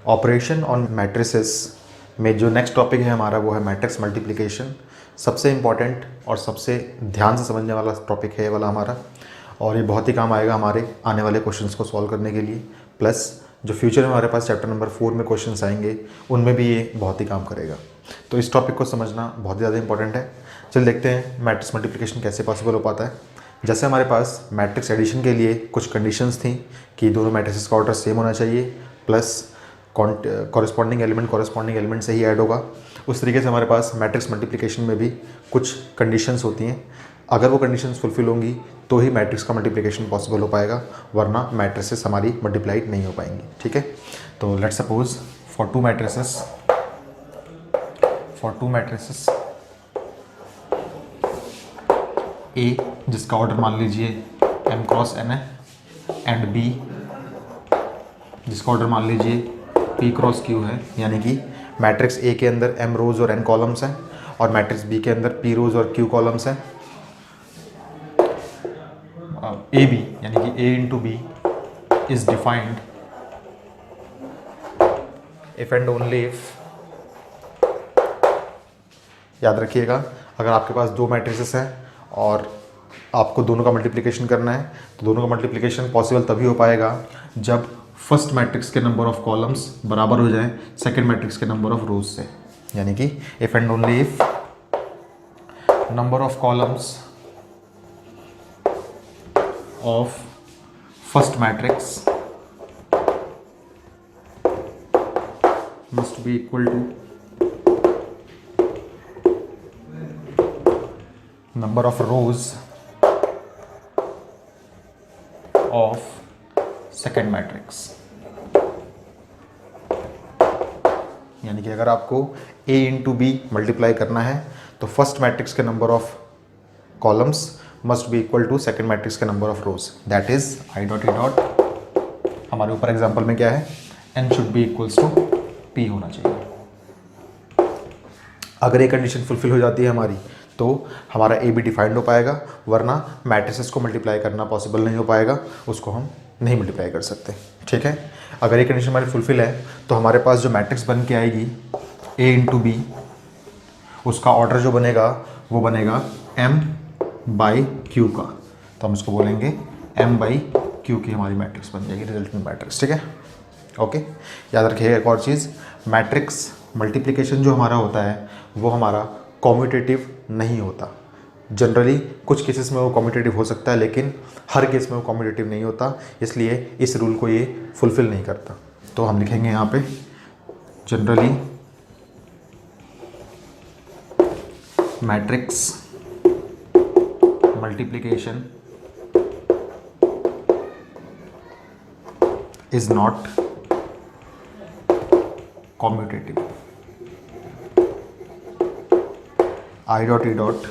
Operation on matrices में जो next topic है हमारा वो है मैट्रिक्स मल्टीप्लिकेशन। सबसे इम्पॉर्टेंट और सबसे ध्यान से समझने वाला टॉपिक है ये वाला हमारा, और ये बहुत ही काम आएगा हमारे आने वाले क्वेश्चंस को सॉल्व करने के लिए। प्लस जो फ्यूचर में हमारे पास चैप्टर नंबर 4 में क्वेश्चंस आएंगे उनमें भी ये बहुत ही काम करेगा। तो इस टॉपिक को समझना बहुत ही ज़्यादा इंपॉर्टेंट है। चल देखते हैं मैट्रिक्स मल्टीप्लिकेशन कैसे पॉसिबल हो पाता है। जैसे हमारे पास मैट्रिक्स एडिशन के लिए कुछ कंडीशंस थी कि दोनों मैट्रिसेस का ऑर्डर सेम होना चाहिए, प्लस कॉरेस्पॉन्डिंग एलिमेंट से ही ऐड होगा। उस तरीके से हमारे पास मैट्रिक्स मल्टीप्लिकेशन में भी कुछ कंडीशंस होती हैं। अगर वो कंडीशंस फुलफिल होंगी तो ही मैट्रिक्स का मल्टीप्लिकेशन पॉसिबल हो पाएगा, वरना मैट्रिसेस हमारी मल्टीप्लाइड नहीं हो पाएंगी। ठीक है, तो let's suppose for to matrices ए जिसका ऑर्डर मान लीजिए m क्रॉस n है, एंड बी जिसका ऑर्डर मान लीजिए p क्रॉस q है, यानी कि मैट्रिक्स A के अंदर m रोज और n कॉलम्स हैं और मैट्रिक्स B के अंदर p रोज और q कॉलम्स हैं। ए बी यानी कि A into B is defined if and only if, याद रखिएगा, अगर आपके पास दो मैट्रिसेस हैं और आपको दोनों का मल्टीप्लिकेशन करना है तो दोनों का मल्टीप्लिकेशन पॉसिबल तभी हो पाएगा जब फर्स्ट मैट्रिक्स के नंबर ऑफ कॉलम्स बराबर हो जाएं सेकंड मैट्रिक्स के नंबर ऑफ रोज से। यानी कि if and only if number of columns of first matrix must be equal to number of rows of second matrix। यानी कि अगर आपको A इंटू बी मल्टीप्लाई करना है तो फर्स्ट मैट्रिक्स के number of columns must be equal to second matrix के number of rows, that is I dot E dot, हमारे ऊपर एग्जाम्पल में क्या है, n should be equals to p होना चाहिए। अगर ये कंडीशन फुलफिल हो जाती है हमारी तो हमारा ए बी डिफाइंड हो पाएगा, वरना मैट्रिसेस को मल्टीप्लाई करना पॉसिबल नहीं हो पाएगा, उसको हम नहीं मल्टीप्लाई कर सकते। ठीक है, अगर ये कंडीशन हमारी फुलफिल है तो हमारे पास जो मैट्रिक्स बन के आएगी ए इंटू बी, उसका ऑर्डर जो बनेगा वो बनेगा m बाई क्यू का, तो हम इसको बोलेंगे m बाई क्यू की हमारी मैट्रिक्स बन जाएगी, रिजल्टेंट मैट्रिक्स। ठीक है, ओके। याद रखिएगा एक और चीज़, मैट्रिक्स मल्टीप्लिकेशन जो हमारा होता है वो हमारा कॉम्यूटेटिव नहीं होता। जनरली कुछ केसेस में वो कॉम्यूटेटिव हो सकता है, लेकिन हर केस में वो कॉम्यूटेटिव नहीं होता, इसलिए इस रूल को ये फुलफिल नहीं करता। तो हम लिखेंगे यहाँ पे generally matrix multiplication is not commutative. I dot E dot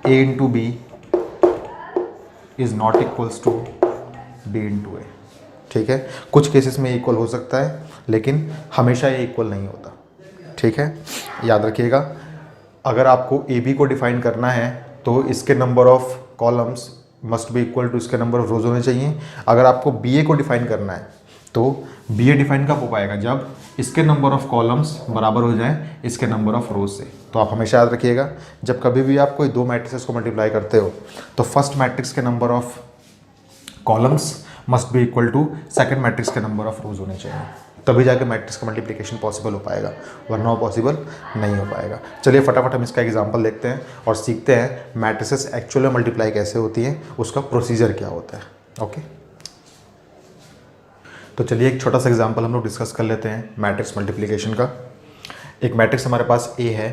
A into B is not equals to B into A। ठीक है, कुछ केसेस में इक्वल हो सकता है लेकिन हमेशा ये इक्वल नहीं होता। ठीक है, याद रखिएगा, अगर आपको ए बी को डिफाइन करना है तो इसके number of columns must be equal to इसके नंबर ऑफ रोज होने चाहिए। अगर आपको बी ए को डिफाइन करना है तो बी ए डिफाइन कब हो पाएगा, जब इसके नंबर ऑफ कॉलम्स बराबर हो जाएं इसके नंबर ऑफ रोज से। तो आप हमेशा याद रखिएगा, जब कभी भी आप कोई दो मैट्रिसेस को मल्टीप्लाई करते हो तो फर्स्ट मैट्रिक्स के number of columns must be equal to second matrix के नंबर ऑफ रोज होने चाहिए, तभी जाके मैट्रिक्स का मल्टीप्लिकेशन पॉसिबल हो पाएगा, वरना वो पॉसिबल नहीं हो पाएगा। चलिए फटाफट हम इसका एग्जाम्पल देखते हैं और सीखते हैं मैट्रिसेस एक्चुअली मल्टीप्लाई कैसे होती हैं, उसका प्रोसीजर क्या होता है। ओके, तो चलिए एक छोटा सा एग्जांपल हम लोग डिस्कस कर लेते हैं मैट्रिक्स मल्टीप्लिकेशन का। एक मैट्रिक्स हमारे पास A है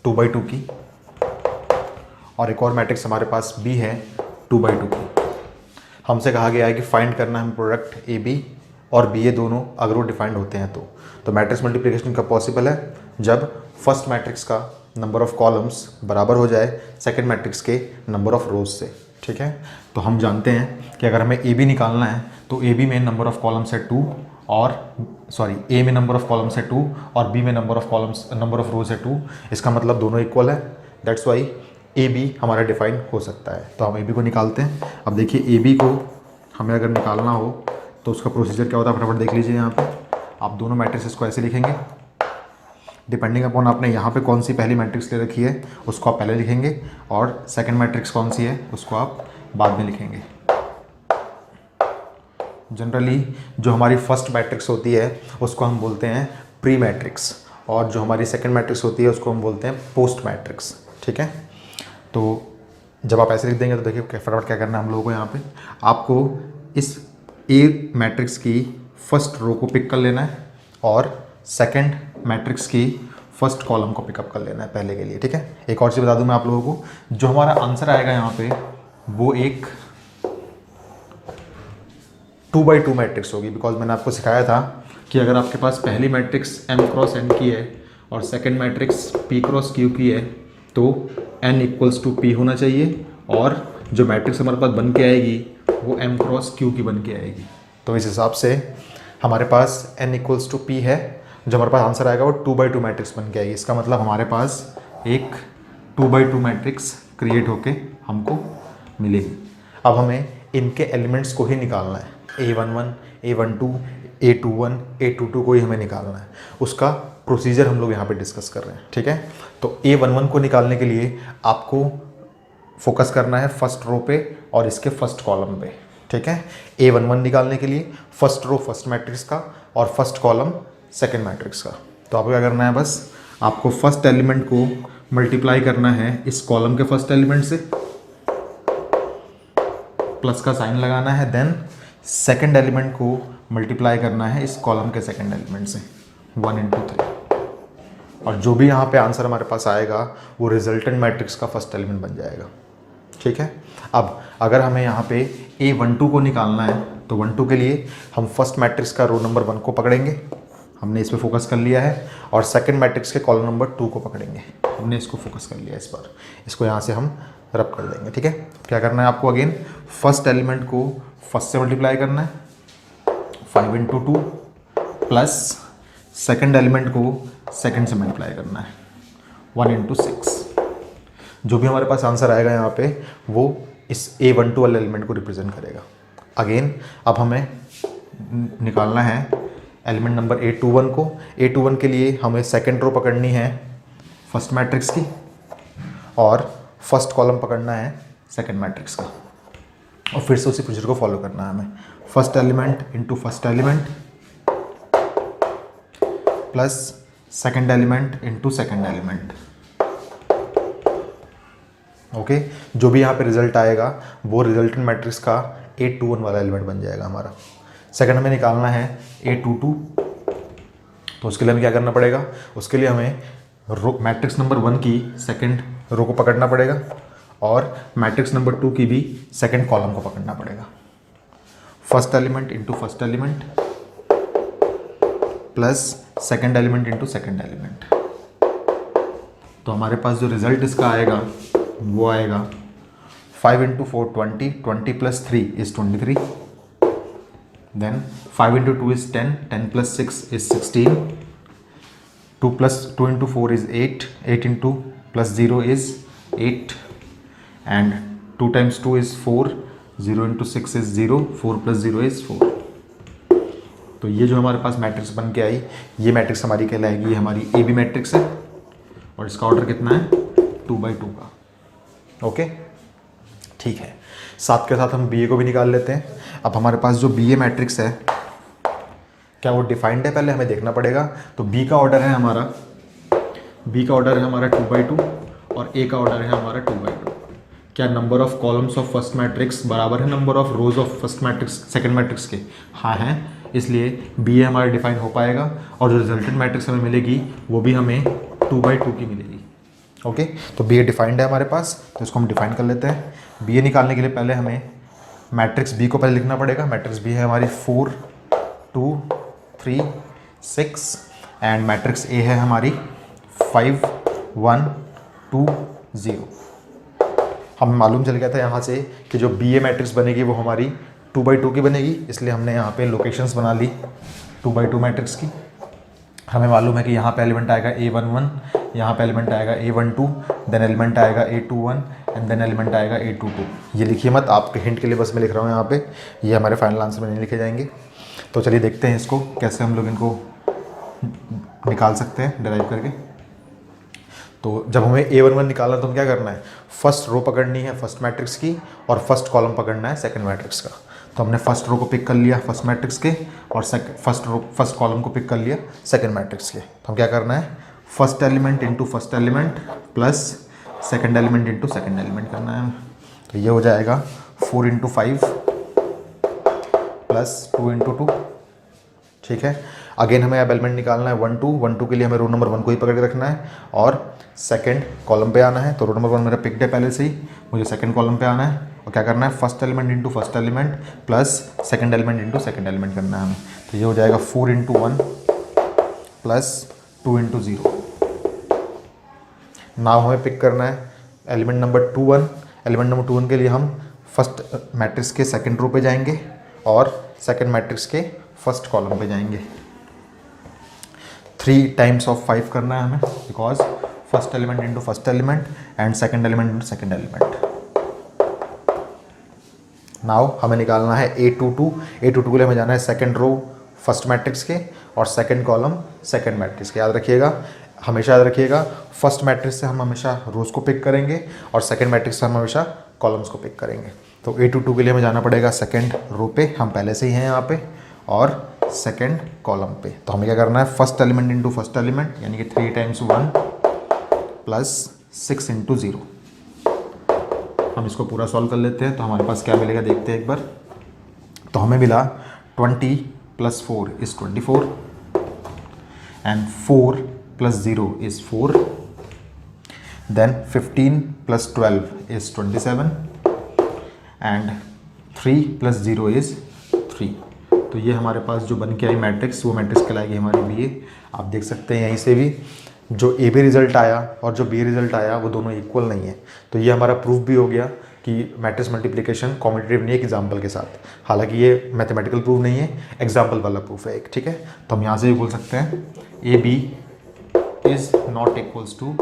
2/2 की, और एक और मैट्रिक्स हमारे पास B है 2/2 की। हमसे कहा गया है कि फाइंड करना है प्रोडक्ट AB और BA दोनों अगर वो डिफाइंड होते हैं तो मैट्रिक्स मल्टीप्लिकेशन कब पॉसिबल है, जब फर्स्ट मैट्रिक्स का नंबर ऑफ कॉलम्स बराबर हो जाए सेकेंड मैट्रिक्स के नंबर ऑफ रोज से। ठीक है, तो हम जानते हैं कि अगर हमें ए बी निकालना है तो ए बी में नंबर ऑफ कॉलम्स है 2 और ए में नंबर ऑफ कॉलम्स है 2 और बी में नंबर ऑफ रोज है 2। इसका मतलब दोनों इक्वल है, दैट्स वाई ए बी हमारा डिफाइन हो सकता है। तो हम ए बी को निकालते हैं। अब देखिए ए बी को हमें अगर निकालना हो तो उसका प्रोसीजर क्या होता है फटाफट देख लीजिए। यहाँ पे आप दोनों मैट्रिक्स को ऐसे लिखेंगे, डिपेंडिंग अपॉन आपने यहाँ पे कौन सी पहली मैट्रिक्स ले रखी है उसको आप पहले लिखेंगे, और सेकंड मैट्रिक्स कौन सी है उसको आप बाद में लिखेंगे। जनरली जो हमारी फर्स्ट मैट्रिक्स होती है उसको हम बोलते हैं प्री मैट्रिक्स, और जो हमारी सेकंड मैट्रिक्स होती है उसको हम बोलते हैं पोस्ट मैट्रिक्स। ठीक है, तो जब आप ऐसे लिख देंगे तो देखिए फटाफट क्या करना है हम लोगों को। यहाँ पे आपको इस ए मैट्रिक्स की फर्स्ट रो को पिक कर लेना है और सेकंड मैट्रिक्स की फर्स्ट कॉलम को पिकअप कर लेना है पहले के लिए। ठीक है, एक और चीज़ बता दूं मैं आप लोगों को, जो हमारा आंसर आएगा यहाँ पे वो एक 2x2 मैट्रिक्स होगी। बिकॉज मैंने आपको सिखाया था कि अगर आपके पास पहली मैट्रिक्स m क्रॉस n की है और second matrix p cross q की है तो n इक्वल्स टू p होना चाहिए, और जो मैट्रिक्स हमारे पास बन के आएगी वो m क्रॉस q की बन के आएगी। तो इस हिसाब से हमारे पास n इक्वल्स टू p है, जो हमारे पास आंसर आएगा वो 2x2 मैट्रिक्स बन के आएगी। इसका मतलब हमारे पास एक 2x2 मैट्रिक्स क्रिएट होके हमको मिलेगी। अब हमें इनके एलिमेंट्स को ही निकालना है, a11, a12, a21, a22 को ही हमें निकालना है। उसका प्रोसीजर हम लोग यहाँ पे डिस्कस कर रहे हैं। ठीक है, तो a11 को निकालने के लिए आपको फोकस करना है फर्स्ट रो पे और इसके फर्स्ट कॉलम पे। ठीक है, a11 निकालने के लिए फर्स्ट रो फर्स्ट मैट्रिक्स का और फर्स्ट कॉलम सेकंड मैट्रिक्स का। तो आपको क्या करना है, बस आपको फर्स्ट एलिमेंट को मल्टीप्लाई करना है इस कॉलम के फर्स्ट एलिमेंट से, प्लस का साइन लगाना है, देन सेकंड एलिमेंट को मल्टीप्लाई करना है इस कॉलम के सेकंड एलिमेंट से 1 into 3, और जो भी यहाँ पे आंसर हमारे पास आएगा वो रिजल्टेंट मैट्रिक्स का फर्स्ट एलिमेंट बन जाएगा। ठीक है, अब अगर हमें यहाँ पे a12 को निकालना है तो 12 के लिए हम फर्स्ट मैट्रिक्स का रो नंबर 1 को पकड़ेंगे, हमने इस पर फोकस कर लिया है, और सेकंड मैट्रिक्स के कॉलम नंबर 2 को पकड़ेंगे, हमने इसको फोकस कर लिया। इस बार इसको यहाँ से हम रब कर देंगे। ठीक है, क्या करना है आपको, अगेन फर्स्ट एलिमेंट को फर्स्ट से मल्टीप्लाई करना है 5 into 2, प्लस सेकंड एलिमेंट को सेकंड से मल्टीप्लाई करना है 1 into 6। जो भी हमारे पास आंसर आएगा यहाँ पे वो इस a12 वाले एलिमेंट को रिप्रेजेंट करेगा। अगेन अब हमें निकालना है एलिमेंट नंबर a21 को। a21 के लिए हमें सेकंड रो पकड़नी है फर्स्ट मैट्रिक्स की और फर्स्ट कॉलम पकड़ना है सेकंड मैट्रिक्स का, और फिर से उसी प्रोसीजर को फॉलो करना है हमें। First element into first element plus second element into second element. Okay, जो भी यहाँ पे रिजल्ट आएगा वो रिजल्टेंट मैट्रिक्स का a21 वाला एलिमेंट बन जाएगा हमारा। सेकंड हमें निकालना है a22, तो उसके लिए हमें क्या करना पड़ेगा, उसके लिए हमें रो मैट्रिक्स नंबर 1 की सेकंड रो को पकड़ना पड़ेगा और मैट्रिक्स नंबर 2 की भी सेकंड कॉलम को पकड़ना पड़ेगा। First element into first element plus second element into second element. तो हमारे पास जो रिजल्ट इसका आएगा वो आएगा 5 into 4 20, 20 plus 3 is 23, then 5 into 2 is 10, 10 plus 6 is 16, 2 into 4 is 8, 8 into plus 0 is 8, and 2 times 2 is 4, 0 into 6 is 0, 4 plus 0 is 4। तो ये जो हमारे पास मैट्रिक्स बन के आई, ये मैट्रिक्स हमारी कहलाएगी, ये हमारी ए बी मैट्रिक्स है, और इसका ऑर्डर कितना है 2/2 का। ओके, ठीक है, साथ के साथ हम बी ए को भी निकाल लेते हैं। अब हमारे पास जो बी ए मैट्रिक्स है क्या वो डिफाइंड है, पहले हमें देखना पड़ेगा। तो बी का ऑर्डर है हमारा 2/2 और ए का ऑर्डर है हमारा 2/2। क्या number of columns of first matrix बराबर है number of rose of first matrix second matrix के? हाँ हैं, इसलिए बी ए हमारा डिफाइन हो पाएगा, और जो रिजल्टेंट मैट्रिक्स हमें मिलेगी वो भी हमें 2/2 की मिलेगी। ओके, तो बी ए डिफाइंड है हमारे पास, तो इसको हम डिफाइन कर लेते हैं। बी ए निकालने के लिए पहले हमें मैट्रिक्स बी को पहले लिखना पड़ेगा। मैट्रिक्स बी है हमारी 4 2 3 6, एंड मैट्रिक्स ए है हमारी 5 1 2 0। हमें मालूम चल गया था यहाँ से कि जो बी ए मैट्रिक्स बनेगी वो हमारी 2/2 की बनेगी, इसलिए हमने यहाँ पे लोकेशंस बना ली 2/2 मैट्रिक्स की। हमें मालूम है कि यहाँ पे एलिमेंट आएगा a11, यहाँ पे एलिमेंट आएगा a12, देन एलिमेंट आएगा a21 एंड देन एलिमेंट आएगा a22। ये लिखिए मत, आपके हिंट के लिए बस मैं लिख रहा हूँ यहाँ पे, ये हमारे फाइनल आंसर में नहीं लिखे जाएंगे। तो चलिए देखते हैं इसको कैसे हम लोग इनको निकाल सकते हैं डिराइव करके। तो जब हमें A11 निकालना है तो हम क्या करना है, फर्स्ट रो पकड़नी है फर्स्ट मैट्रिक्स की और फर्स्ट कॉलम पकड़ना है सेकंड मैट्रिक्स का। तो हमने फर्स्ट रो को पिक कर लिया फर्स्ट मैट्रिक्स के और फर्स्ट कॉलम को पिक कर लिया सेकंड मैट्रिक्स के। तो हम क्या करना है, first element into first element plus second element into second element करना है। तो ये हो जाएगा 4 इंटू 5 प्लस 2 इंटू 2। ठीक है, अगेन हमें अब एलिमेंट निकालना है 1 2। 1 2 के लिए हमें रो नंबर 1 को ही पकड़ के रखना है और सेकंड कॉलम पे आना है। तो रो नंबर 1 मेरा पिक्ड है पहले से ही, मुझे सेकंड कॉलम पे आना है और क्या करना है, first element into first element plus second element into second element करना है हमें। तो ये हो जाएगा 4 इंटू 1 प्लस 2 इंटू 0। नाउ हमें पिक करना है एलिमेंट नंबर 21। एलिमेंट नंबर 21 के लिए हम फर्स्ट मैट्रिक्स के सेकंड रो पे जाएंगे और सेकंड मैट्रिक्स के फर्स्ट कॉलम पे जाएंगे। 3 टाइम्स ऑफ 5 करना है हमें, because first element into first element and second element into second element. Now हमें निकालना है A22। A22 के लिए हमें जाना है सेकंड रो फर्स्ट मैट्रिक्स के और सेकंड कॉलम सेकंड मैट्रिक्स के। याद रखिएगा, हमेशा याद रखिएगा, फर्स्ट मैट्रिक्स से हम हमेशा रोज को पिक करेंगे और सेकंड मैट्रिक्स से हम हमेशा कॉलम्स को पिक करेंगे। तो A22 के लिए हमें जाना पड़ेगा सेकंड रो पे, हम पहले से ही हैं यहाँ पे, और सेकंड कॉलम पे। तो हमें क्या करना है, first element into first element यानी कि 3 टाइम्स 1 प्लस 6 इंटू 0। हम इसको पूरा सॉल्व कर लेते हैं तो हमारे पास क्या मिलेगा देखते हैं एक बार। तो हमें मिला 20 plus 4 is 24 and 4 plus 0 is 4, then 15 plus 12 is 27 and 3 plus 0 is 3। तो ये हमारे पास जो बन के आई मैट्रिक्स, वो मैट्रिक्स कहलाएगी हमारी BA। आप देख सकते हैं यहीं से भी जो AB रिजल्ट आया और जो B रिजल्ट आया वो दोनों इक्वल नहीं है। तो ये हमारा प्रूफ भी हो गया कि मैट्रिक्स मल्टीप्लिकेशन कॉम्पिटिटिव नहीं है एग्जाम्पल के साथ। हालांकि ये मैथमेटिकल प्रूफ नहीं है, एग्जाम्पल वाला प्रूफ है एक। ठीक है, तो हम यहाँ से भी बोल सकते हैं AB is not equals to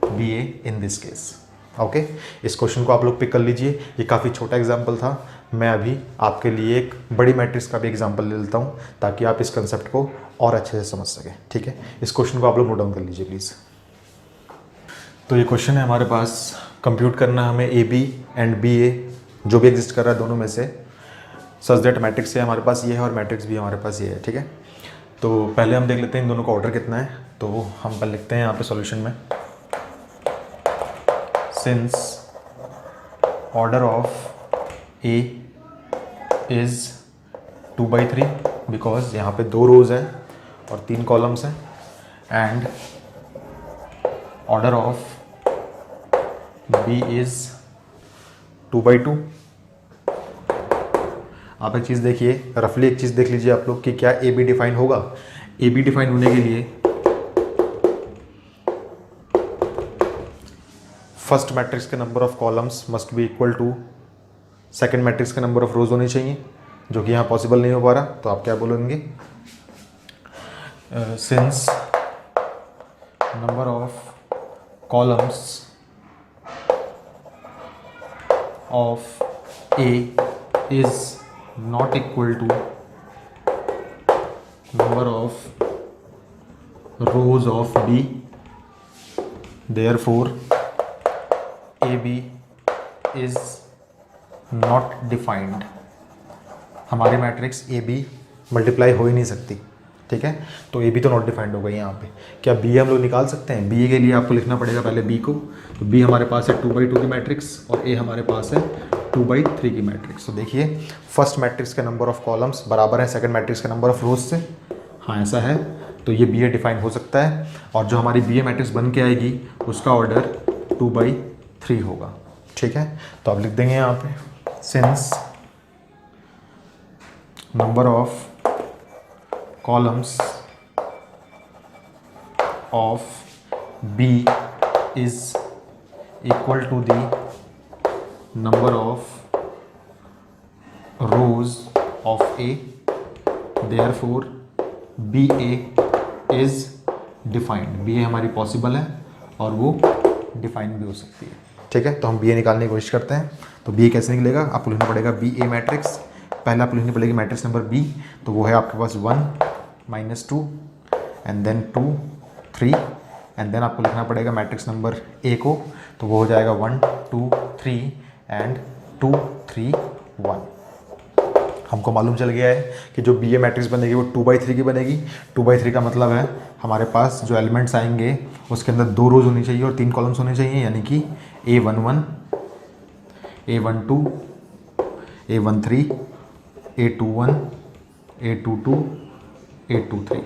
BA in this case. Okay, इस क्वेश्चन को आप लोग पिक कर लीजिए। ये काफ़ी छोटा एग्जाम्पल था, मैं अभी आपके लिए एक बड़ी मैट्रिक्स का भी एग्जाम्पल ले लेता हूँ ताकि आप इस कंसेप्ट को और अच्छे से समझ सकें। ठीक है, इस क्वेश्चन को आप लोग नोट डाउन कर लीजिए प्लीज़। तो ये क्वेश्चन है हमारे पास, कंप्यूट करना है हमें AB एंड BA जो भी एग्जिस्ट कर रहा है दोनों में से, सच दैट मैट्रिक्स है हमारे पास ये है और मैट्रिक्स भी हमारे पास ये है। ठीक है, तो पहले हम देख लेते हैं इन दोनों का ऑर्डर कितना है। तो हम पहले लिखते हैं यहाँ पे सॉल्यूशन में, since order of A is 2/3 because यहाँ पे 2 रोज हैं और 3 कॉलम्स हैं, and order of B is 2/2। आप एक चीज़ देखिए, रफली एक चीज़ देख लीजिए आप लोग कि क्या AB डिफाइन होगा। AB डिफाइन होने के लिए फर्स्ट मैट्रिक्स के number of columns must be equal to second matrix के नंबर ऑफ रोज होनी चाहिए, जो कि यहाँ पॉसिबल नहीं हो पा रहा। तो आप क्या बोलेंगे, since number of columns of A is not equal to number of rows of B, therefore AB is not defined। हमारी मैट्रिक्स AB मल्टीप्लाई हो ही नहीं सकती। ठीक है, तो AB तो नॉट डिफाइंड हो गई यहाँ पे। क्या BA हम लोग निकाल सकते हैं? BA के लिए आपको लिखना पड़ेगा पहले B को। तो B हमारे पास है 2/2 की मैट्रिक्स और A हमारे पास है 2/3 की मैट्रिक्स। तो देखिए, फर्स्ट मैट्रिक्स के नंबर ऑफ कॉलम्स बराबर है सेकंड मैट्रिक्स के नंबर ऑफ रोज से। हाँ, ऐसा है, तो ये BA डिफाइन हो सकता है और जो हमारी BA मैट्रिक्स बन के आएगी उसका ऑर्डर 2/3 होगा। ठीक है, तो आप लिख देंगे यहाँ पे, since number of columns of B is equal to the number of rows of A, therefore BA is defined। BA हमारी पॉसिबल है और वो डिफाइन भी हो सकती है। ठीक है, तो हम BA निकालने की कोशिश करते हैं। तो BA कैसे निकलेगा, आपको लिखना पड़ेगा BA मैट्रिक्स पहले आपको लिखनी पड़ेगी मैट्रिक्स नंबर बी, तो वो है आपके पास 1 -2 एंड देन 2 3 एंड देन आपको लिखना पड़ेगा मैट्रिक्स नंबर ए को, तो वो हो जाएगा 1 2 3 एंड 2 3 1। हमको मालूम चल गया है कि जो बी ए मैट्रिक्स बनेगी वो 2/3 की बनेगी। 2/3 का मतलब है हमारे पास जो एलिमेंट्स आएंगे उसके अंदर 2 रोज होनी चाहिए और 3 कॉलम्स होने चाहिए, यानी कि A11 A12 A13 A21 A22 A23।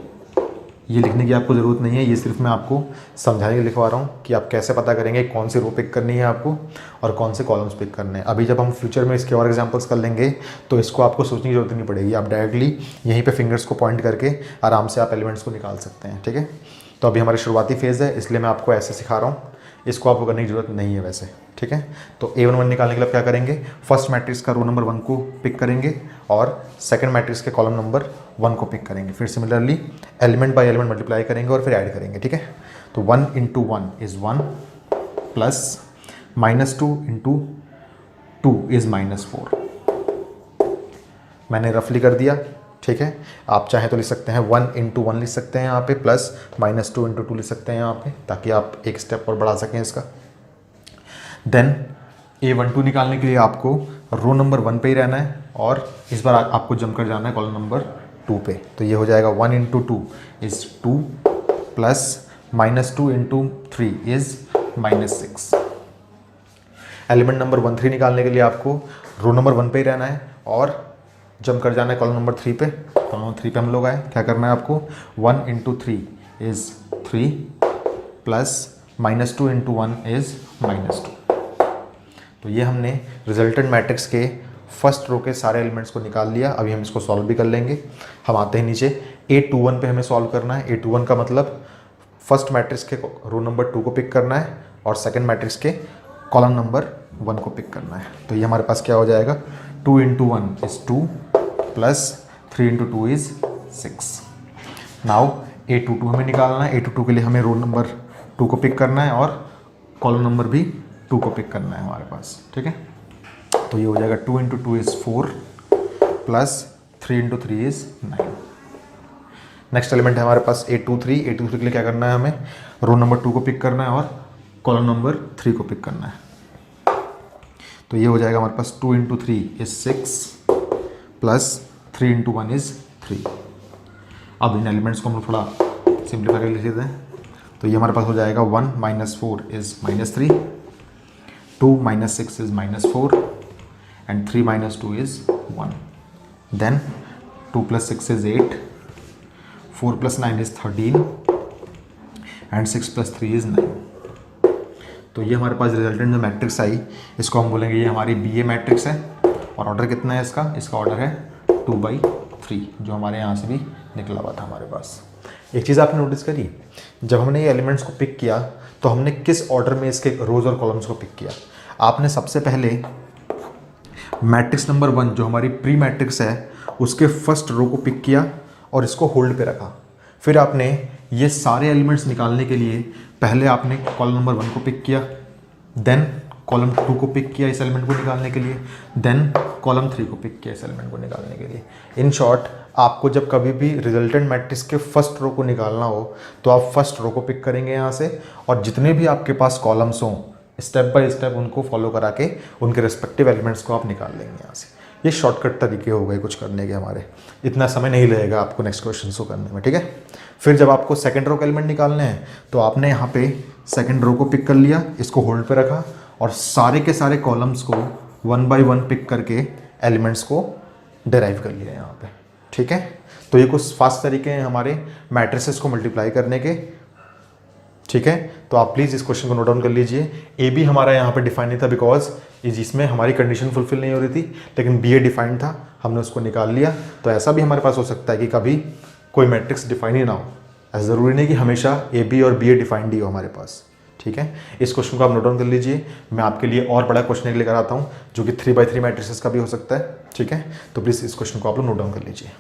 ये लिखने की आपको ज़रूरत नहीं है, ये सिर्फ मैं आपको समझाने के लिए लिखवा रहा हूँ कि आप कैसे पता करेंगे कौन सी रो पिक करनी है आपको और कौन से कॉलम्स पिक करने हैं। अभी जब हम फ्यूचर में इसके और एग्जांपल्स कर लेंगे तो इसको आपको सोचने की जरूरत नहीं पड़ेगी, आप डायरेक्टली यहीं पे फिंगर्स को पॉइंट करके आराम से आप एलिमेंट्स को निकाल सकते हैं। ठीक है, तो अभी हमारी शुरुआती फेज़ है इसलिए मैं आपको ऐसे सिखा रहा हूँ, इसको आपको करने की ज़रूरत नहीं है वैसे। ठीक है, तो A11 निकालने के लिए क्या करेंगे, फर्स्ट मैट्रिक्स का रो नंबर 1 को पिक करेंगे और सेकंड मैट्रिक्स के कॉलम नंबर 1 को पिक करेंगे। फिर similarly element by element multiply करेंगे और फिर ऐड करेंगे। ठीक है, तो 1 × 1 इज़ 1 प्लस -2 × 2 इज़ -4। मैंने रफली कर दिया। ठीक है, आप चाहें तो लिख सकते हैं 1 × 1 लिख सकते हैं यहाँ पे, प्लस -2 × 2 लिख सकते हैं यहाँ पे, ताकि आप एक स्टेप और बढ़ा सकें इसका। देन A12 निकालने के लिए आपको रो नंबर 1 पे ही रहना है और इस बार आपको जंप कर जाना है कॉलम नंबर 2 पे। तो ये हो जाएगा 1 × 2 is 2 plus -2 × 3 is -6। Element number 13 निकालने के लिए आपको रो नंबर 1 पे ही रहना है और जंप कर जाना है कॉलम नंबर 3 पे। कॉलम नंबर 3 पे हम लोग आए, क्या करना है आपको, 1 × 3 इज़ 3 प्लस -2 × 1 इज़ -2। तो ये हमने रिजल्टेंट मैट्रिक्स के फर्स्ट रो के सारे एलिमेंट्स को निकाल लिया। अभी हम इसको सॉल्व भी कर लेंगे। हम आते हैं नीचे, A21 पे हमें सॉल्व करना है। A21 का मतलब फर्स्ट मैट्रिक्स के रो नंबर 2 को पिक करना है और सेकंड मैट्रिक्स के कॉलम नंबर 1 को पिक करना है। तो ये हमारे पास क्या हो जाएगा, 2 × 1 is 2 plus 3 × 2 is 6। Now A22 हमें निकालना है। A22 के लिए हमें रो नंबर 2 को पिक करना है और कॉलम नंबर भी 2 को पिक करना है हमारे पास। ठीक है, तो ये हो जाएगा 2 × 2 is 4 plus 3 × 3 is 9। Next element है हमारे पास A23। A23 के लिए क्या करना है, हमें रो नंबर 2 को पिक करना है और कॉलम नंबर 3 को पिक करना है। तो ये हो जाएगा हमारे पास 2 × 3 इज़ 6 प्लस 3 × 1 इज़ 3। अब इन एलिमेंट्स को हम थोड़ा सिंप्लीफाई कर लिख लेते हैं। तो ये हमारे पास हो जाएगा 1 - 4 is -3, 2 - 6 is -4 and 3 - 2 is 1. Then 2 + 6 is 8, 4 + 9 is 13 and 6 + 3 is 9. तो ये हमारे पास रिजल्टेंट जो मैट्रिक्स आई इसको हम बोलेंगे ये हमारी BA मैट्रिक्स है और ऑर्डर कितना है इसका ऑर्डर है 2/3, जो हमारे यहाँ से भी निकला हुआ था हमारे पास। एक चीज़ आपने नोटिस करी, जब हमने ये एलिमेंट्स को पिक किया तो हमने किस ऑर्डर में इसके रोज और कॉलम्स को पिक किया। आपने सबसे पहले मैट्रिक्स नंबर 1 जो हमारी प्री मैट्रिक्स है उसके फर्स्ट रो को पिक किया और इसको होल्ड पे रखा। फिर आपने ये सारे एलिमेंट्स निकालने के लिए पहले आपने कॉलम नंबर 1 को पिक किया, देन कॉलम 2 को पिक किया इस एलिमेंट को निकालने के लिए, देन कॉलम 3 को पिक किया इस एलिमेंट को निकालने के लिए। इन शॉर्ट, आपको जब कभी भी रिजल्टेंट मैट्रिक्स के फर्स्ट रो को निकालना हो तो आप फर्स्ट रो को पिक करेंगे यहाँ से और जितने भी आपके पास कॉलम्स हों स्टेप बाय स्टेप उनको फॉलो करा के उनके रिस्पेक्टिव एलिमेंट्स को आप निकाल लेंगे यहाँ से। ये शॉर्टकट तरीके हो गए कुछ करने के हमारे, इतना समय नहीं लगेगा आपको नेक्स्ट क्वेश्चन को करने में। ठीक है, फिर जब आपको सेकंड रो के एलिमेंट निकालने हैं तो आपने यहाँ पे सेकंड रो को पिक कर लिया, इसको होल्ड पे रखा और सारे के सारे कॉलम्स को 1 by 1 पिक करके एलिमेंट्स को डिराइव कर लिया यहाँ पे। ठीक है, तो ये कुछ फास्ट तरीके हैं हमारे मैट्रिसेस को मल्टीप्लाई करने के। ठीक है, तो आप प्लीज़ इस क्वेश्चन को नोट डाउन कर लीजिए। ए बी हमारा यहाँ पे डिफाइन नहीं था बिकॉज जिसमें हमारी कंडीशन फुलफिल नहीं हो रही थी, लेकिन बी ए डिफाइंड था, हमने उसको निकाल लिया। तो ऐसा भी हमारे पास हो सकता है कि कभी कोई मैट्रिक्स डिफाइन ही ना हो, ऐसा ज़रूरी नहीं कि हमेशा ए बी और बी ए डिफाइंड ही हो हमारे पास। ठीक है, इस क्वेश्चन को आप नोट डाउन कर लीजिए। मैं आपके लिए और बड़ा क्वेश्चन लेकर आता हूँ जो कि 3 by 3 मैट्रिसेस का भी हो सकता है। ठीक है, तो प्लीज़ इस क्वेश्चन को आप लोग नोट डाउन कर लीजिए।